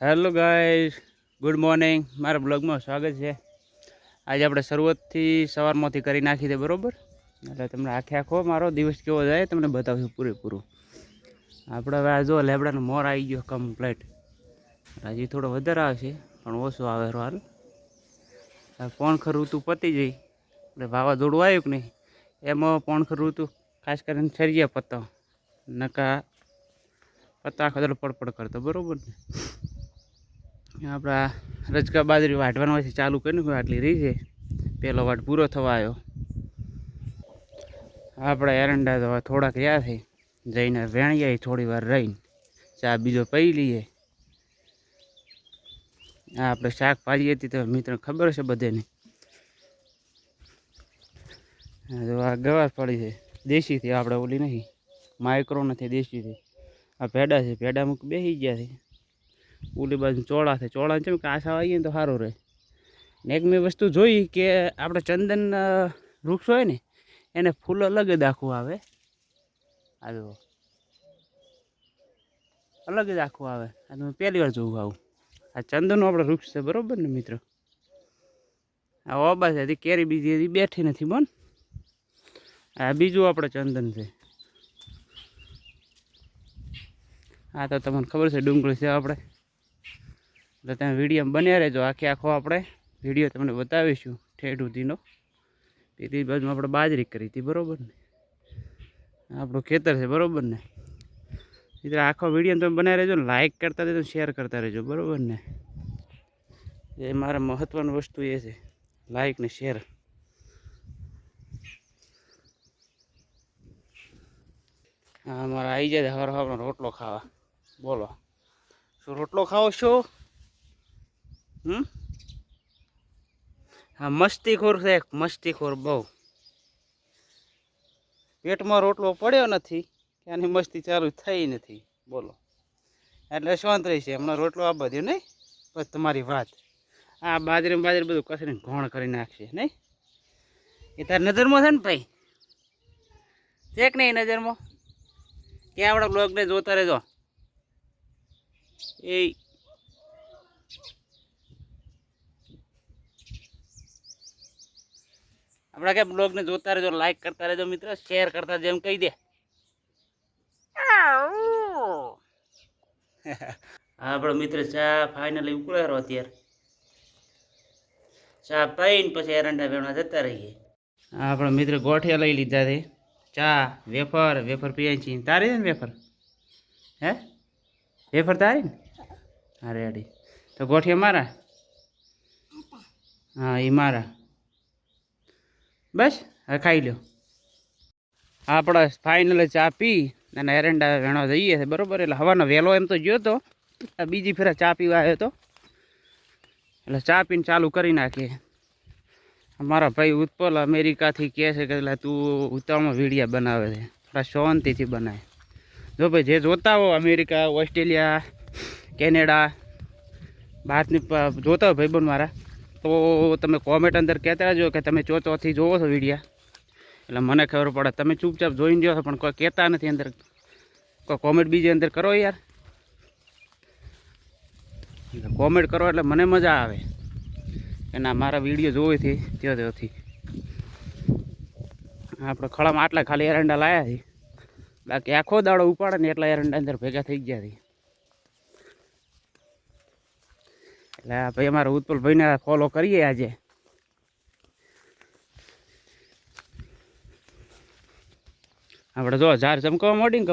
Hello guys, good morning. મારા બ્લોગમાં સ્વાગત છે. આજે આપણે શરૂઆતથી સવારમાંથી કરી નાખી દે, બરાબર? એટલે તમને આખો મારો દિવસ કેવો જાય તમને બતાવશું પૂરેપૂરું. આપણે હવે આ જો લેબડાનો મોર આવી ગયો કમ્પ્લેટ. હજી થોડો વધારે આવશે પણ ઓછો આવે હાલ. પોણખર ઋતુ પતી જઈ એટલે વાવાઝોડું આવ્યું કે નહીં એમાં પોણખર ઋતુ ખાસ કરીને છરિયા પત્તા નકા પત્તા આખો પડપડ કરતો, બરાબર ને? આપણા રજકા બાજરી વાઢવામાંથી ચાલુ કરીને આટલી રહી છે. પહેલો વાટ પૂરો થવા આવ્યો. આપણા એરંડા તો થોડાક રહ્યા છે, જઈને વેણી આવી થોડી વાર રહીને ચા બીજો પી લઈએ. આ આપણે શાકભાજી હતી તો મિત્રો ખબર છે બધાને. આ ગવાર પડી છે દેશીથી, આપણે ઓલી નહીં માઇક્રો નથી, દેશીથી. આ ભેડા છે, ભેડા મૂક બેસી ગયા છે. ઓલી બાજુ ચોળા છે, ચોળા છે કે આશા આવીએ ને તો સારું રહે. ને એક મેં વસ્તુ જોઈ કે આપણે ચંદન વૃક્ષ હોય ને એને ફૂલ અલગ જ આખું આવે. આ જો અલગ જ આખું આવે. આ તમે પહેલી વાર જોવું આવું. આ ચંદનનું આપણે વૃક્ષ છે, બરાબર ને મિત્રો? આ ઓબા છે, કેરી બીજી હજી બેઠી નથી બોન. આ બીજું આપણે ચંદન છે. આ તો તમને ખબર છે ડુંગળી છે આપણે. એટલે તમે વિડીયો બન્યા રહેજો, આખો આપણે વિડીયો તમને બતાવીશું ઠેઠ સુધીનો. પેલી બાજુમાં આપણે બાજરી કરી હતી, બરાબર ને? આપણું ખેતર છે, બરાબર ને? એટલે આખો વિડીયો તમે બનાવી રહેજો, લાઇક કરતા રહેજો, શેર કરતા રહેજો, બરાબર ને? એ મારા મહત્ત્વની વસ્તુ એ છે, લાઇક ને શેર. હા, મારા આવી જાય હવાર હવારનો રોટલો ખાવા. બોલો, શું રોટલો ખાવો છો? હા, મસ્તીખોર છે, મસ્તીખોર બહુ. પેટમાં રોટલો પડ્યો નથી કે આની મસ્તી ચાલુ થઈ નથી, બોલો. એટલે શાંત રહી છે હમણાં રોટલો આ બધું નહીં. બસ તમારી વાત. આ બાજરી બધું કસરીને ઘોણ કરી નાખશે નહીં? એ તાર નજરમાં છે ને ભાઈ? ચેક નહીં નજરમાં કે આપણા બ્લોગને જોતા રહેજો. એ આપણા કે બ્લોગને જોતા રહેજો, લાઈક કરતા રહેજો મિત્ર, શેર કરતા જેમ કહી દે. આપણો મિત્ર ચા ફાઇનલી ઉકળારો અત્યારે. ચા પીને પછી એરંડા વેણવા જતા રહીએ. આપણો મિત્ર ગોઠિયા લઈ લીધા છે. ચા વેફર પીએ છીએ. તારી ને વેફર? હે વેફર તારી ને? હા રેડી. તો ગોઠિયા મારા? હા એ મારા. બસ હવે ખાઈ લો. આપણે ફાઇનલ ચા પી અને એરંડા વેણવા જઈએ છે, બરાબર? એટલે હવાનો વહેલો એમ તો ગયો તો, બીજી ફેરા ચા પીવા આવ્યો હતો. એટલે ચા પીને ચાલુ કરી નાખીએ. મારા ભાઈ ઉત્પલ અમેરિકાથી કહે છે કે એટલે તું ઉતાવળમાં વિડીયા બનાવે છે, થોડા શાંતિથી બનાવે. જો ભાઈ જે જોતા હો અમેરિકા, ઓસ્ટ્રેલિયા, કેનેડા બહારની જોતા હોય ભાઈબંધ મારા, તો તમે કોમેન્ટ અંદર કહેતા રહેજો કે તમે ચોથી જોવો છો વિડીયા. એટલે મને ખબર પડે. તમે ચૂપચાપ જોઈને જો છો પણ કોઈ કહેતા નથી અંદર. કોઈ કોમેન્ટ બીજી અંદર કરો યાર. કોમેન્ટ કરો એટલે મને મજા આવે કે ના મારા વિડીયો જોવેથી ત્યોથી. આપણે ખળામાં આટલા ખાલી એરંડા લાવ્યા છે, બાકી આખો દાડો ઉપાડે ને એટલા એરંડા અંદર ભેગા થઈ ગયા છે. એટલે આ ભાઈ અમારા ઉત્પલભાઈને ફોલો કરીએ આજે. આપણે જો ઝાર ચમકવા માંડી ને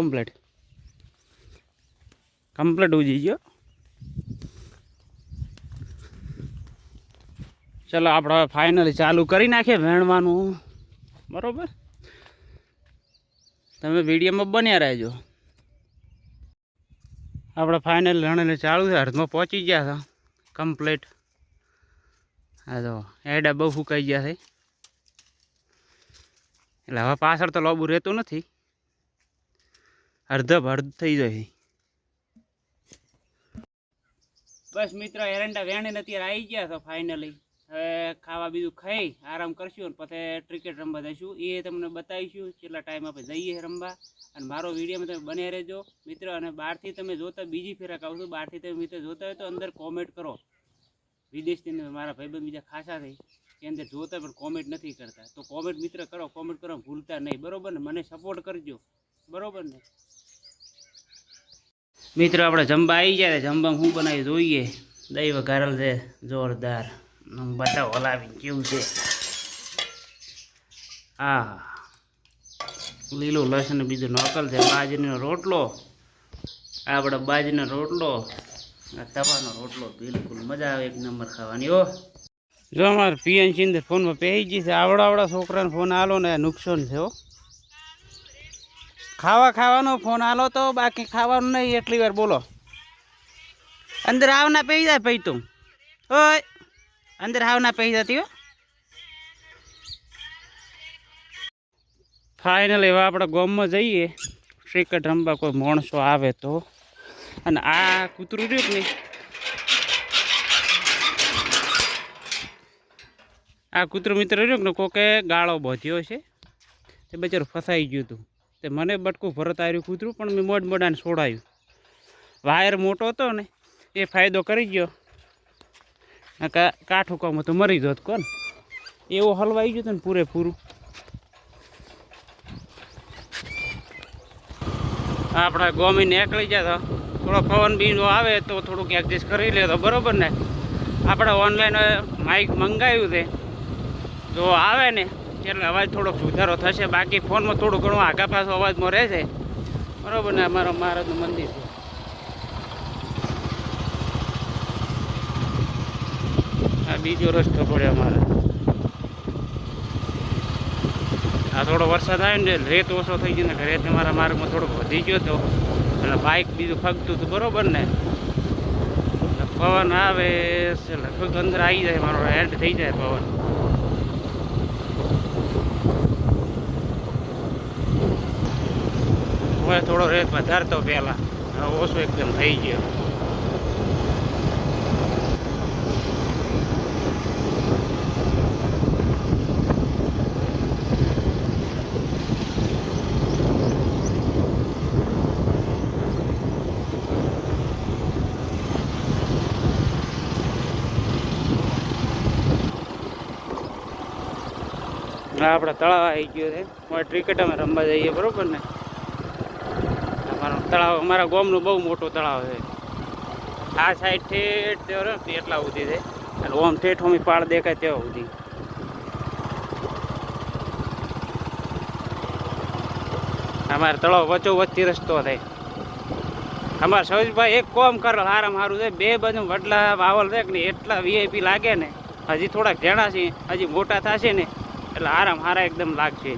કમ્પ્લેટ ઉજી ગયો. ચલો આપણે ફાઇનલી ચાલુ કરી નાખીએ વેણવાનું, બરાબર? તમે વિડીયોમાં બન્યા રહેજો. આપણે ફાઇનલ રણને ચાલુ છે, અર્ધમાં પહોંચી ગયા હતા કમ્પ્લેટ. હા તો એડા બહુ ફૂંકાઈ ગયા છે, એટલે હવે પાછળ તો લોબુ રહેતું નથી, અડધ થઈ જાય. બસ મિત્ર એરંડા વેણીને અત્યારે આવી ગયા હતા ફાઇનલી. હવે ખાવા બીજું ખાઈ આરામ કરશું અને પછી ક્રિકેટ રમવા જઈશું. એ તમને બતાવીશું કેટલા ટાઈમ આપણે જઈએ રમવા. અને મારો વિડીયોમાં તમે બને રહેજો મિત્રો. અને બહારથી તમે જોતા બીજી ફેરા કહું છું, બહારથી તમે મિત્રો જોતા હોય તો અંદર કોમેન્ટ કરો. વિદેશથી મારા ભાઈબંધ બીજા ખાસા થઈ એ અંદર જોતા પણ કોમેન્ટ નથી કરતા, તો કોમેન્ટ મિત્ર કરો, કોમેન્ટ કરો ભૂલતા નહીં, બરાબર ને? મને સપોર્ટ કરજો, બરાબર ને મિત્રો? આપણે જમવા આવી જાય, જમવામાં શું બનાવી જોઈએ. દહીં વઘારેલ છે જોરદાર, બતાવો હલાવી કેવું છે. હા, લીલું લસણ બીજું નોકલ છે, બાજરીનો રોટલો, આપણે બાજરીનો રોટલો, તવાનો રોટલો, બિલકુલ મજા આવે એક નંબર ખાવાની. હો જો અમારે પીએન સિંદર ફોનમાં પહેરી ગઈ છે. આવડા છોકરાને ફોન આલો ને નુકસાન છે. હો, ખાવાનો ફોન આલો તો, બાકી ખાવાનું નહીં. એટલી વાર બોલો. અંદર આવના પહેરી જાય ભાઈ, તું ઓય અંદર આવના પહેરી જતી. હો, ફાઇનલ એવા આપણે ગામમાં જઈએ ક્રિકેટ રમવા, કોઈ માણસો આવે તો. અને આ કૂતરું રહ્યું ને, આ કૂતરું મિત્ર રહ્યું ને કોકે ગાળો બોધ્યો છે, તે બચારું ફસાઈ ગયું હતું. તે મને બટકું ભરત આવ્યું કૂતરું, પણ મેં મોડાને છોડાયું. વાયર મોટો હતો ને એ ફાયદો કરી ગયો. કાઠું કામ તો મરી જોત કોણ, એવું હલવાઈ ગયું હતું ને પૂરેપૂરું. આપણા ગોમી નીકળી જાય તો થોડો પવન બીનો આવે તો થોડુંક એડજસ્ટ કરી લે તો બરાબર ને. આપણે ઓનલાઈન માઇક મંગાવ્યું છે, જો આવે ને એટલે અવાજ થોડોક સુધારો થશે. બાકી ફોનમાં થોડું ઘણું આગા પાછો અવાજમાં રહેશે, બરાબર ને. અમારો મહારાજનું મંદિર છે. આ બીજો રસ્તો પડ્યો અમારે. આ થોડો વરસાદ આવ્યો ને રેત ઓછો થઈ ગયો ને, રેત અમારા માર્ગમાં થોડોક વધી ગયો હતો એટલે બાઇક બીજું ફગતું હતું, બરાબર ને. પવન આવે લગભગ અંદર આવી જાય, મારો એન્ડ થઈ જાય પવન. હવે થોડો રેત વધારતો પહેલાં, હવે ઓછો એકદમ થઈ ગયો. આપણે તળાવ આવી ગયો છે, ક્રિકેટ અમે રમવા જઈએ, બરાબર ને. અમારું તળાવ અમારા ગામનું બહુ મોટું તળાવ છે. આ સાઈડ ઠેઠ એટલા સુધી છે, અને ઓમ ઠેઠ અમે પાળ દેખાય ત્યાં સુધી. અમારે તળાવ વચ્ચોવચ્ચી રસ્તો થાય. અમારા સૌજભાઈ એક કોમ કરે સારામાં સારું છે, બે બાજુ વડલા વાવલ છે ને એટલા વીઆઈપી લાગે ને. હજી થોડાક જણા છે, હજી મોટા થશે ને એટલે આરામ હારા એકદમ લાગશે.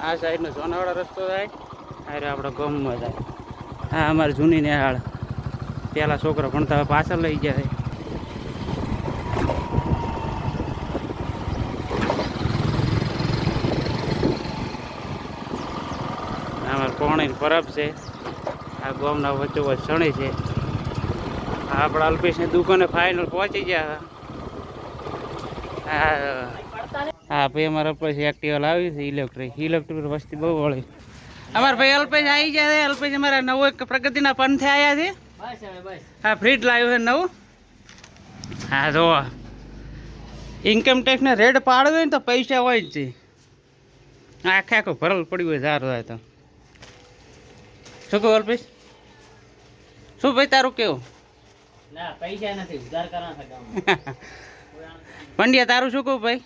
આ સાઈડનો સોનાવાળો રસ્તો થાય, અરે આપણા ગામમાં જાય. હા, અમારે જૂની નેહાળ પેલા છોકરા ભણતા હોય પાછળ લઈ જાય. અમારે પોણી પરબ છે, આ ગામના વચ્ચોવચ્ચ સણી છે. આપણા અલ્પેશની દુકાને ફાઇનલ પહોંચી ગયા. હા ભાઈ, અમારા અલ્પેશ એક્ટિવા લાવી છે ઇલેક્ટ્રિક વસ્તી બહુ વળી. અમારા ભાઈ અલ્પેશ આવી ગયા છે. અલ્પેશ અમારા નવો એક પ્રગતિના પંથે આવ્યા છે. હા, ફ્રીજ લાવ્યું છે નવું. હા, જો ઇન્કમટેક્સને રેડ પાડ્યો હોય ને તો પૈસા હોય જ છે. આખું ભરલ પડ્યું હોય સારું હોય તો. શું કહું અલ્પેશ? શું ભાઈ તારું કેવું? ના, પૈસા નથી ઉધાર કરવા. પંડ્યા તારું શું કહું ભાઈ?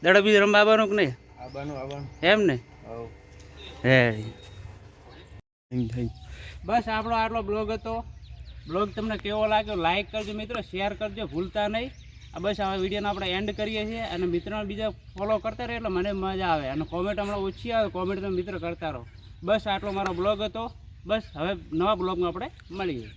દડો બીજો રમવા આવવાનું કે નહીં? એમ ને. બસ આપણો આટલો બ્લોગ હતો. બ્લોગ તમને કેવો લાગ્યો લાઈક કરજો મિત્રો, શેર કરજો ભૂલતા નહીં. બસ આ વિડીયોનો આપણે એન્ડ કરીએ છીએ. અને મિત્રોને બીજા ફોલો કરતા રહે એટલે મને મજા આવે. અને કોમેન્ટ હમણાં ઓછી આવે, કોમેન્ટ તમે મિત્ર કરતા રહો. બસ આટલો મારો બ્લોગ હતો. બસ હવે નવા બ્લોગમાં આપણે મળીએ.